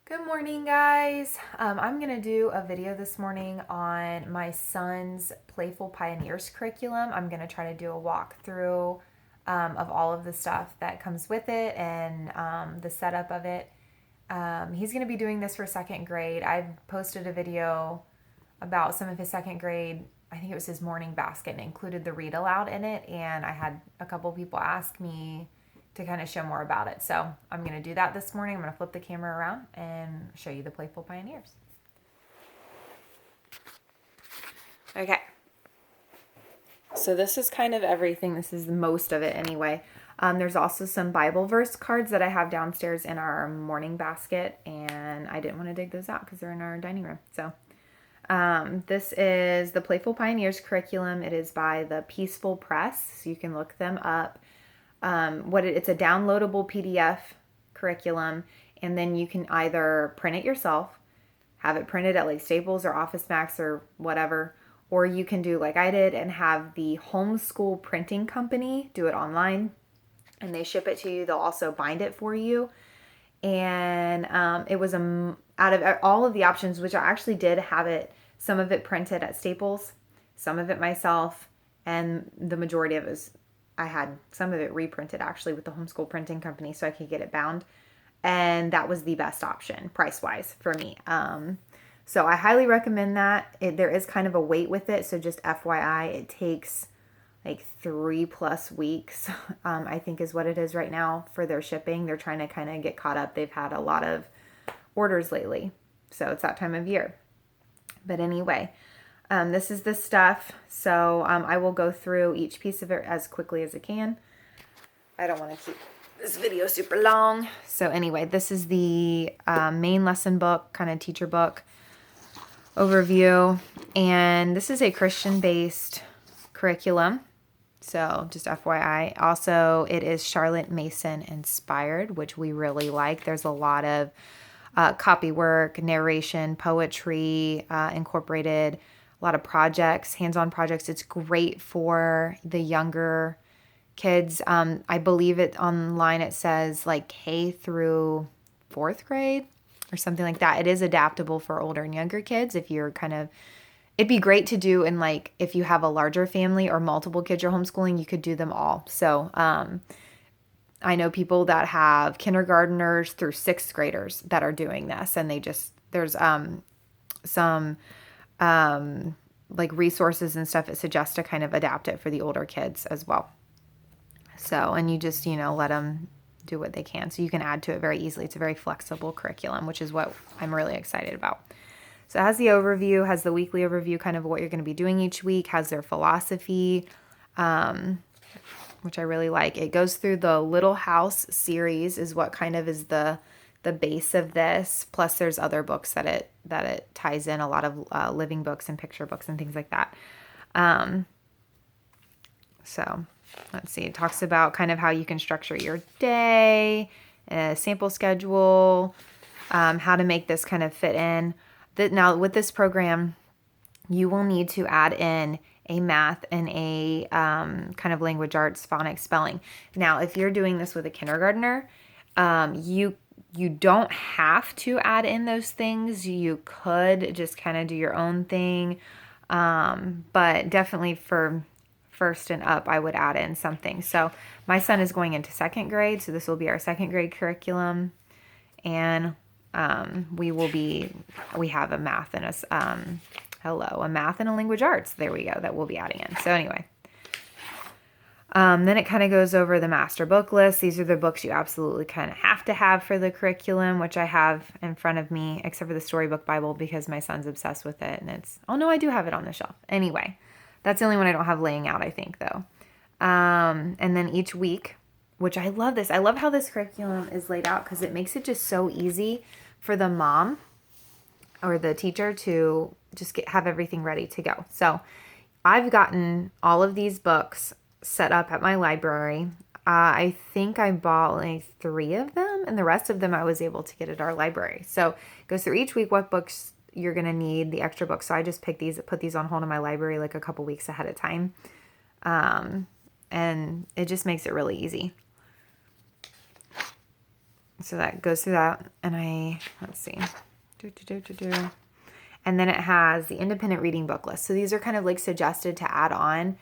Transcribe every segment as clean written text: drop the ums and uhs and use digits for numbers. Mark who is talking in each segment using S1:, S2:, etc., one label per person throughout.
S1: Good morning, guys. I'm going to do a video this morning on my son's Playful Pioneers curriculum. I'm going to try to do a walkthrough of all of the stuff that comes with it and the setup of it. He's going to be doing this for second grade. I've posted a video about some of his second grade, I think it was his morning basket, and included the read aloud in it. And I had a couple people ask me to kind of show more about it. So I'm going to do that this morning. I'm going to flip the camera around and show you the Playful Pioneers. Okay. So this is kind of everything. This is most of it anyway. There's also some Bible verse cards that I have downstairs in our morning basket, and I didn't want to dig those out because they're in our dining room. So this is the Playful Pioneers curriculum. It is by the Peaceful Press, so you can look them up. It's a downloadable PDF curriculum, and then you can either print it yourself, have it printed at like Staples or Office Max or whatever, or you can do like I did and have the homeschool printing company do it online, and they ship it to you. They'll also bind it for you. And it was out of all of the options, which I actually did have it, some of it printed at Staples, some of it myself, and the majority of it was, I had some of it reprinted actually with the homeschool printing company so I could get it bound. And that was the best option price-wise for me. So I highly recommend that. There is kind of a wait with it. So just FYI, it takes like 3+ weeks, I think is what it is right now for their shipping. They're trying to kind of get caught up. They've had a lot of orders lately. So it's that time of year. But anyway, this is the stuff. So I will go through each piece of it as quickly as I can. I don't want to keep this video super long. So anyway, this is the main lesson book, kind of teacher book overview. And this is a Christian-based curriculum. So just FYI. Also, it is Charlotte Mason inspired, which we really like. There's a lot of copy work, narration, poetry incorporated, a lot of projects, hands-on projects. It's great for the younger kids. I believe it online, it says like K through 4th grade or something like that. It is adaptable for older and younger kids if you're it'd be great to do in like if you have a larger family or multiple kids you're homeschooling, you could do them all. So I know people that have kindergartners through 6th graders that are doing this, and there's some like resources and stuff that suggest to kind of adapt it for the older kids as well. So, and you just, let them do what they can. So you can add to it very easily. It's a very flexible curriculum, which is what I'm really excited about. So it has the overview, has the weekly overview, kind of what you're going to be doing each week, has their philosophy, which I really like. It goes through the Little House series is what kind of is the base of this. Plus there's other books that it ties in, a lot of living books and picture books and things like that. So let's see. It talks about kind of how you can structure your day, a sample schedule, how to make this kind of fit in. Now with this program, you will need to add in a math and a kind of language arts, phonics, spelling. Now, if you're doing this with a kindergartner, you don't have to add in those things. You could just kind of do your own thing. But definitely for first and up, I would add in something. So my son is going into 2nd grade, so this will be our 2nd grade curriculum. And we have a math and a math and a language arts. There we go. That we'll be adding in. So anyway, then it kind of goes over the master book list. These are the books you absolutely kind of have to have for the curriculum, which I have in front of me, except for the Storybook Bible because my son's obsessed with it. And oh no, I do have it on the shelf. Anyway, that's the only one I don't have laying out, I think, though. And then each week, which I love this. I love how this curriculum is laid out because it makes it just so easy for the mom or the teacher to just have everything ready to go. So I've gotten all of these books set up at my library. I think I bought like 3 of them, and the rest of them I was able to get at our library. So it goes through each week what books you're going to need, the extra books. So I just put these on hold in my library like a couple weeks ahead of time. And it just makes it really easy. So that goes through that. And let's see. And then it has the independent reading book list. So these are kind of like suggested to add on.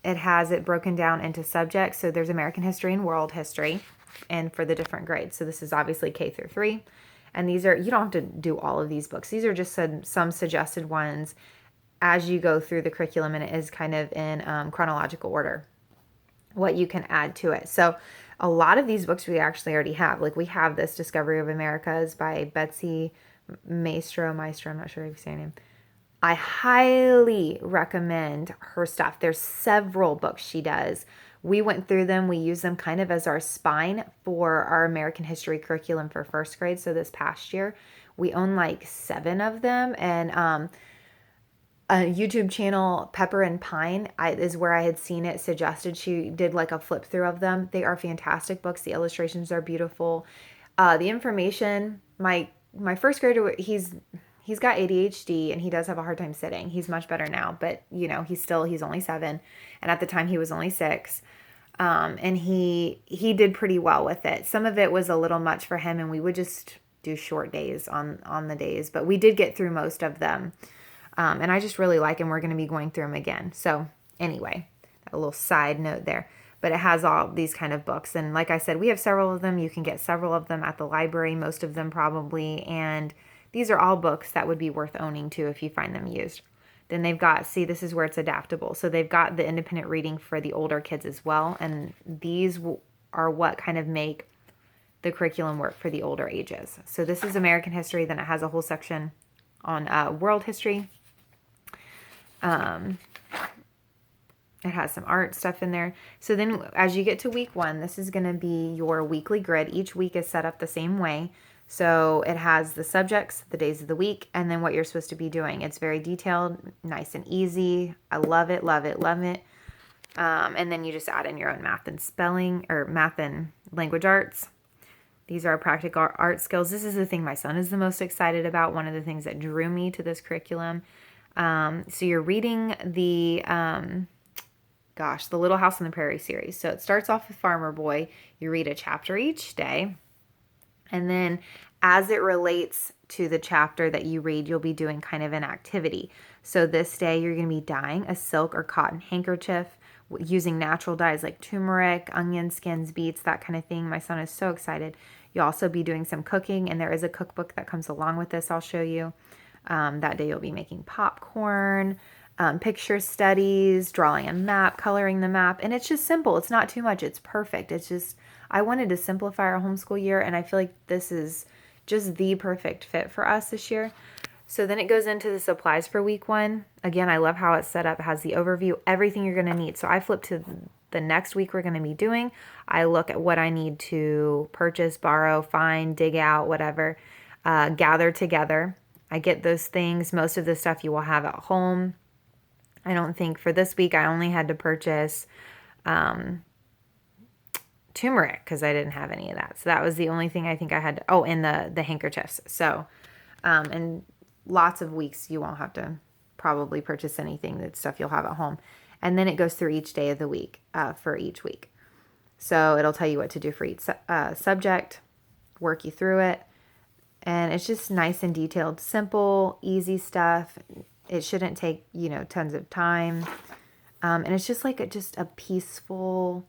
S1: It has it broken down into subjects. So there's American history and world history, and for the different grades. So this is obviously K through 3. And these are, you don't have to do all of these books. These are just some suggested ones as you go through the curriculum, and it is kind of in chronological order, what you can add to it. So a lot of these books we actually already have. Like we have this Discovery of Americas by Betsy Maestro, I'm not sure if you say her name. I highly recommend her stuff. There's several books she does. We went through them. We use them kind of as our spine for our American history curriculum for first grade. So this past year, we own like 7 of them. And a YouTube channel, Pepper and Pine, is where I had seen it suggested. She did like a flip through of them. They are fantastic books. The illustrations are beautiful. The information, my first grader, he's got ADHD and he does have a hard time sitting. He's much better now, but you know, he's only 7. And at the time he was only 6. And he did pretty well with it. Some of it was a little much for him, and we would just do short days on the days, but we did get through most of them. And I just really like him. We're going to be going through them again. So anyway, a little side note there. But it has all these kind of books. And like I said, we have several of them. You can get several of them at the library, most of them probably. And these are all books that would be worth owning too if you find them used. Then they've got, see, this is where it's adaptable. So they've got the independent reading for the older kids as well. And these are what kind of make the curriculum work for the older ages. So this is American history. Then it has a whole section on world history. It has some art stuff in there. So then as you get to week 1, this is going to be your weekly grid. Each week is set up the same way. So it has the subjects, the days of the week, and then what you're supposed to be doing. It's very detailed, nice and easy. I love it, love it, love it. And then you just add in your own math and spelling, or math and language arts. These are practical art skills. This is the thing my son is the most excited about. One of the things that drew me to this curriculum. So you're reading the Little House on the Prairie series. So it starts off with Farmer Boy. You read a chapter each day. And then as it relates to the chapter that you read, you'll be doing kind of an activity. So this day you're going to be dyeing a silk or cotton handkerchief using natural dyes like turmeric, onion skins, beets, that kind of thing. My son is so excited. You'll also be doing some cooking, and there is a cookbook that comes along with this. I'll show you. That day you'll be making popcorn, picture studies, drawing a map, coloring the map. And it's just simple. It's not too much. It's perfect. It's just, I wanted to simplify our homeschool year, and I feel like this is just the perfect fit for us this year. So then it goes into the supplies for week 1. Again, I love how it's set up. It has the overview, everything you're going to need. So I flip to the next week we're going to be doing. I look at what I need to purchase, borrow, find, dig out, whatever, gather together. I get those things. Most of the stuff you will have at home. I don't think for this week I only had to purchase turmeric because I didn't have any of that. So that was the only thing I think I had. And the handkerchiefs. So, and lots of weeks you won't have to probably purchase anything. That stuff you'll have at home. And then it goes through each day of the week for each week. So it'll tell you what to do for each subject, work you through it. And it's just nice and detailed, simple, easy stuff. It shouldn't take, tons of time. And it's just like a peaceful,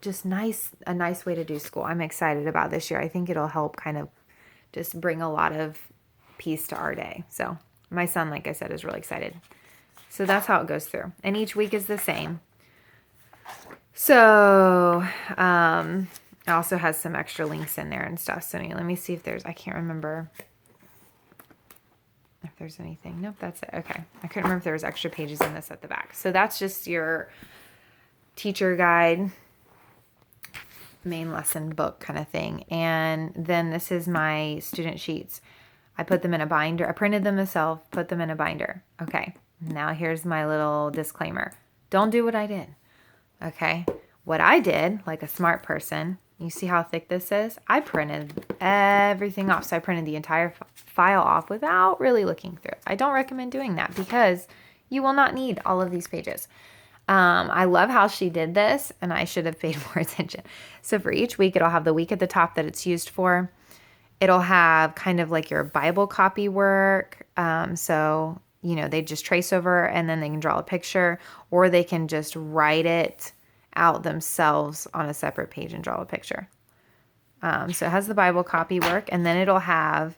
S1: just a nice way to do school. I'm excited about this year. I think it'll help kind of just bring a lot of peace to our day. So my son, like I said, is really excited. So that's how it goes through. And each week is the same. So, it also has some extra links in there and stuff. So let me see if I can't remember if there's anything. Nope, that's it. Okay. I couldn't remember if there was extra pages in this at the back. So that's just your teacher guide, main lesson book kind of thing. And then this is my student sheets. I put them in a binder. I printed them myself, put them in a binder. Okay. Now here's my little disclaimer. Don't do what I did. Okay. What I did, like a smart person, you see how thick this is? I printed everything off. So I printed the entire file off without really looking through it. I don't recommend doing that because you will not need all of these pages. I love how she did this, and I should have paid more attention. So for each week, it'll have the week at the top that it's used for. It'll have kind of like your Bible copy work. So, they just trace over and then they can draw a picture, or they can just write it out themselves on a separate page and draw a picture. So it has the Bible copy work, and then it'll have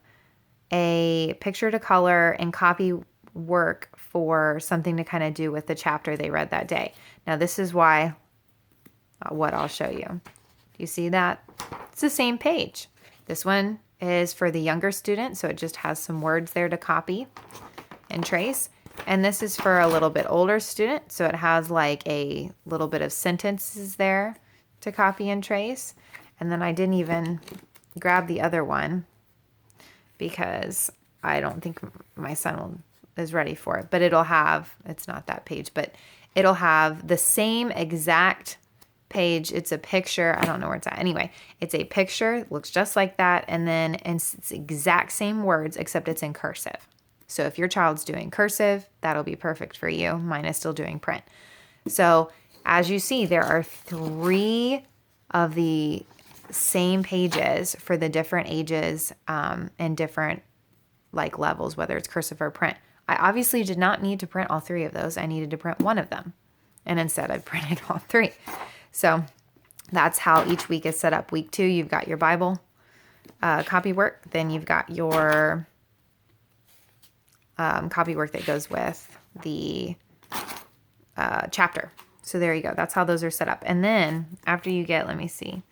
S1: a picture to color and copy work for something to kind of do with the chapter they read that day. Now, this is what I'll show you. Do you see that? It's the same page. This one is for the younger student, so it just has some words there to copy and trace. And this is for a little bit older student, so it has like a little bit of sentences there to copy and trace. And then I didn't even grab the other one because I don't think my son is ready for it. But it's not that page, but it'll have the same exact page. It's a picture. I don't know where it's at. Anyway, it's a picture, looks just like that. And then it's exact same words, except it's in cursive. So if your child's doing cursive, that'll be perfect for you. Mine is still doing print. So as you see, there are 3 of the same pages for the different ages and different like levels, whether it's cursive or print. I obviously did not need to print all 3 of those. I needed to print one of them. And instead I printed all 3. So that's how each week is set up. Week 2, you've got your Bible copy work. Then you've got your copy work that goes with the chapter. So there you go. That's how those are set up. And then after you get, let me see,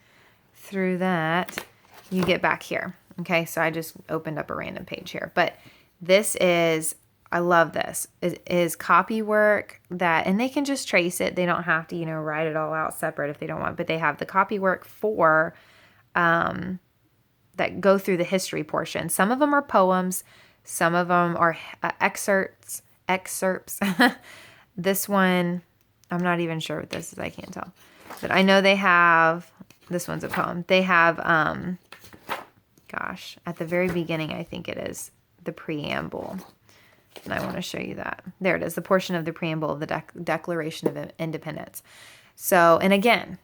S1: through that, you get back here. Okay, so I just opened up a random page here. But this is, I love this, is copy work and they can just trace it. They don't have to, write it all out separate if they don't want. But they have the copy work for, that go through the history portion. Some of them are poems. Some of them are excerpts. This one, I'm not even sure what this is. I can't tell. But I know they have, this one's a poem. They have, at the very beginning, I think it is the Preamble. And I want to show you that. There it is, the portion of the Preamble of the Declaration of Independence. So, and again,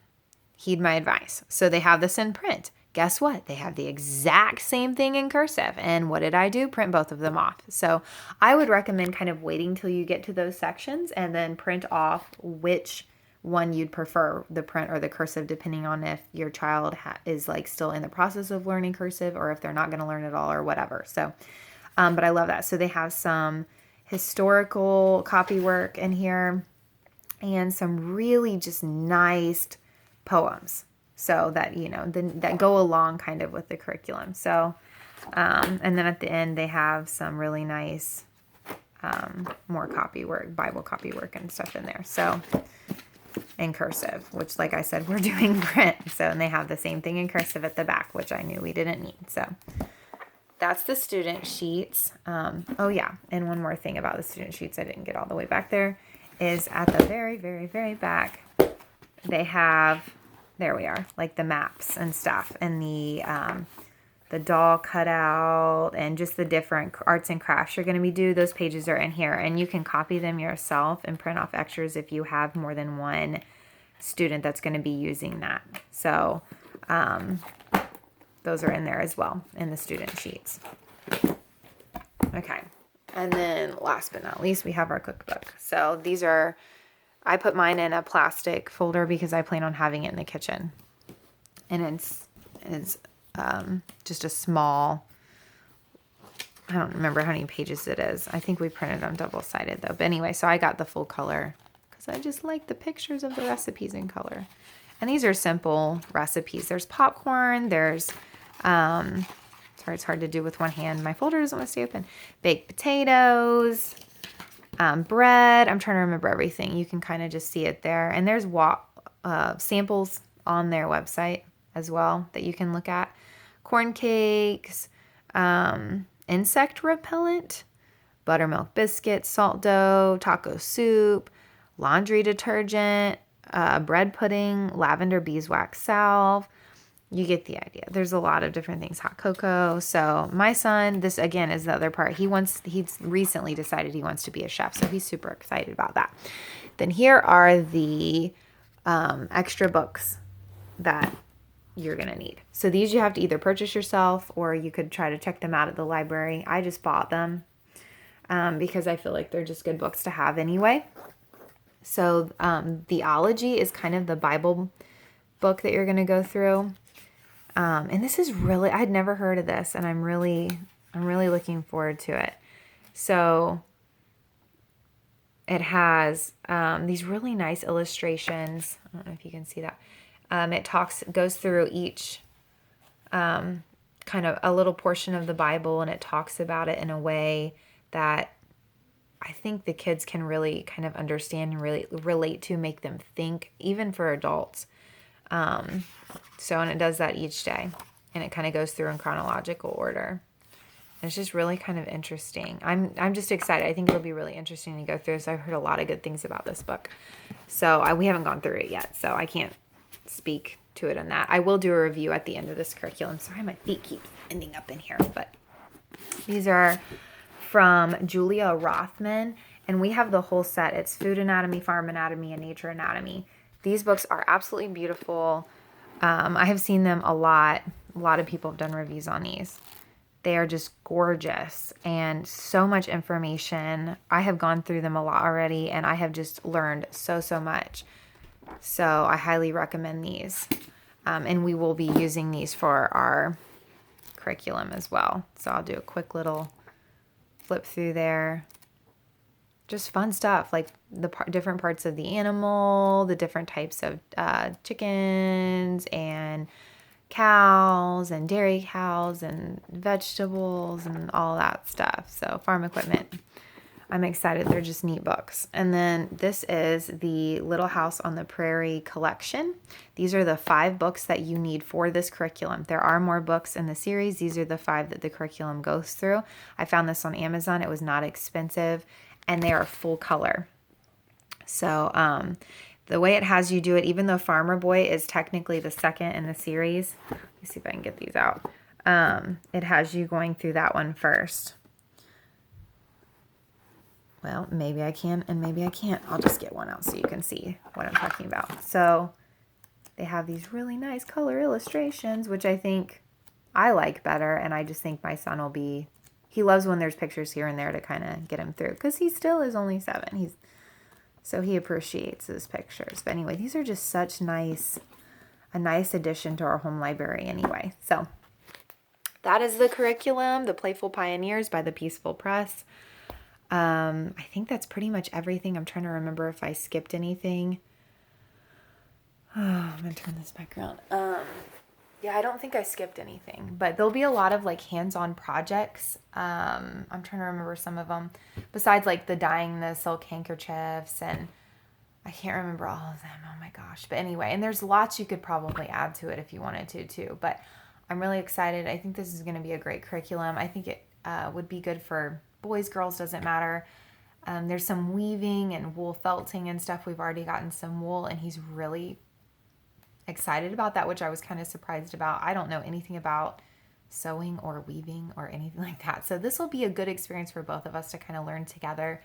S1: heed my advice. So they have this in print. Guess what? They have the exact same thing in cursive. And what did I do? Print both of them off. So I would recommend kind of waiting till you get to those sections and then print off which one you'd prefer, the print or the cursive, depending on if your child is like still in the process of learning cursive or if they're not going to learn it all or whatever. So, but I love that. So they have some historical copy work in here and some really just nice poems. So that, that go along kind of with the curriculum. So, and then at the end, they have some really nice, more copy work, Bible copy work and stuff in there. So, in cursive, which like I said, we're doing print. So, and they have the same thing in cursive at the back, which I knew we didn't need. So, that's the student sheets. Oh yeah. And one more thing about the student sheets, I didn't get all the way back there, is at the very, very, very back, they have, there we are, like the maps and stuff, and the doll cutout, and just the different arts and crafts you're going to be doing. Those pages are in here, and you can copy them yourself and print off extras if you have more than one student that's going to be using that. So those are in there as well in the student sheets. Okay, and then last but not least, we have our cookbook. So these are, I put mine in a plastic folder because I plan on having it in the kitchen. And it's just a small, I don't remember how many pages it is. I think we printed them double-sided though. But anyway, so I got the full color because I just like the pictures of the recipes in color. And these are simple recipes. There's popcorn, there's, sorry, it's hard to do with one hand. My folder doesn't want to stay open. Baked potatoes, bread. I'm trying to remember everything. You can kind of just see it there. And there's samples on their website as well that you can look at. Corn cakes, insect repellent, buttermilk biscuits, salt dough, taco soup, laundry detergent, bread pudding, lavender beeswax salve, You get the idea. There's a lot of different things. Hot cocoa. So my son, this again is the other part. He's recently decided he wants to be a chef. So he's super excited about that. Then here are the extra books that you're going to need. So these you have to either purchase yourself or you could try to check them out at the library. I just bought them because I feel like they're just good books to have anyway. So theology is kind of the Bible book that you're going to go through. And this is really, I'd never heard of this, and I'm really looking forward to it. So it has these really nice illustrations. I don't know if you can see that. It goes through each kind of a little portion of the Bible, and it talks about it in a way that I think the kids can really kind of understand and really relate to, make them think, even for adults. And it does that each day, and it kind of goes through in chronological order. It's just really kind of interesting. I'm just excited. I think it'll be really interesting to go through. So I've heard a lot of good things about this book. So we haven't gone through it yet, so I can't speak to it on that. I will do a review at the end of this curriculum. Sorry, my feet keep ending up in here, but these are from Julia Rothman, and we have the whole set. It's Food Anatomy, Farm Anatomy, and Nature Anatomy. These books are absolutely beautiful. I have seen them a lot. A lot of people have done reviews on these. They are just gorgeous and so much information. I have gone through them a lot already, and I have just learned so much. So I highly recommend these. And we will be using these for our curriculum as well. So I'll do a quick little flip through there. Just fun stuff, like the different parts of the animal, the different types of chickens and cows and dairy cows and vegetables and all that stuff. So farm equipment. I'm excited. They're just neat books. And then this is the Little House on the Prairie collection. These are the 5 books that you need for this curriculum. There are more books in the series. These are the 5 that the curriculum goes through. I found this on Amazon. It was not expensive, and they are full color. So the way it has you do it, even though Farmer Boy is technically the second in the series, let me see if I can get these out. It has you going through that one first. Well, maybe I can and maybe I can't. I'll just get one out so you can see what I'm talking about. So they have these really nice color illustrations, which I think I like better. And I just think my son will be, he loves when there's pictures here and there to kind of get him through, because he still is only 7. So he appreciates his pictures. But anyway, these are just a nice addition to our home library anyway. So that is the curriculum, the Playful Pioneers by the Peaceful Press. I think that's pretty much everything. I'm trying to remember if I skipped anything. Oh, I'm going to turn this back around. Yeah, I don't think I skipped anything, but there'll be a lot of like hands-on projects. I'm trying to remember some of them besides like the dyeing the silk handkerchiefs, and I can't remember all of them. Oh my gosh. But anyway, and there's lots you could probably add to it if you wanted to too, but I'm really excited. I think this is going to be a great curriculum. I think it would be good for boys, girls, doesn't matter. There's some weaving and wool felting and stuff. We've already gotten some wool, and he's really excited about that, which I was kind of surprised about. I don't know anything about sewing or weaving or anything like that. So this will be a good experience for both of us to kind of learn together.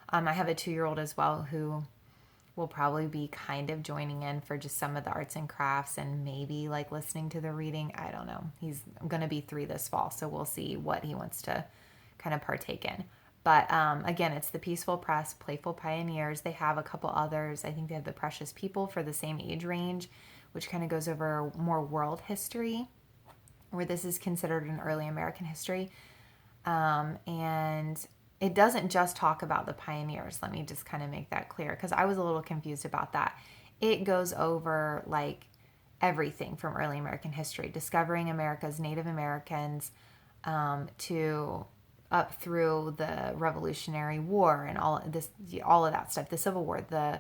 S1: I have a 2-year-old as well who will probably be kind of joining in for just some of the arts and crafts and maybe like listening to the reading. I don't know. He's going to be 3 this fall, so we'll see what he wants to kind of partake in. But again, it's the Peaceful Press, Playful Pioneers. They have a couple others. I think they have the Precious People for the same age range, which kind of goes over more world history, where this is considered an early American history. And it doesn't just talk about the pioneers. Let me just kind of make that clear, because I was a little confused about that. It goes over like everything from early American history, discovering America's Native Americans, to up through the Revolutionary War and all of that stuff, the Civil War, the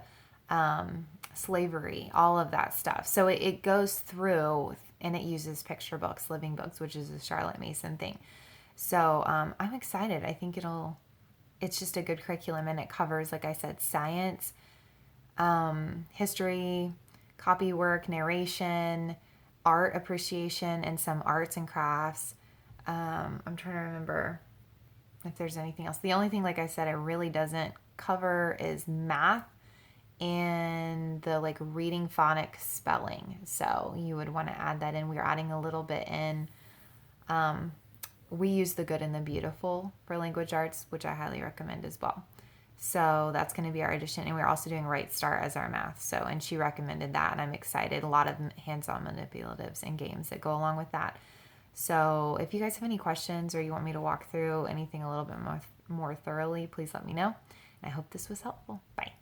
S1: slavery, all of that stuff. So it goes through, and it uses picture books, living books, which is a Charlotte Mason thing. So I'm excited. I think it's just a good curriculum, and it covers, like I said, science, history, copywork, narration, art appreciation and some arts and crafts. I'm trying to remember if there's anything else. The only thing, like I said, it really doesn't cover is math and the like reading, phonics, spelling. So you would want to add that in. We're adding a little bit in. We use the good and the beautiful for language arts, which I highly recommend as well. So that's going to be our addition. And we're also doing Right Start as our math. So, and she recommended that, and I'm excited. A lot of hands-on manipulatives and games that go along with that. So if you guys have any questions or you want me to walk through anything a little bit more thoroughly, please let me know. And I hope this was helpful. Bye.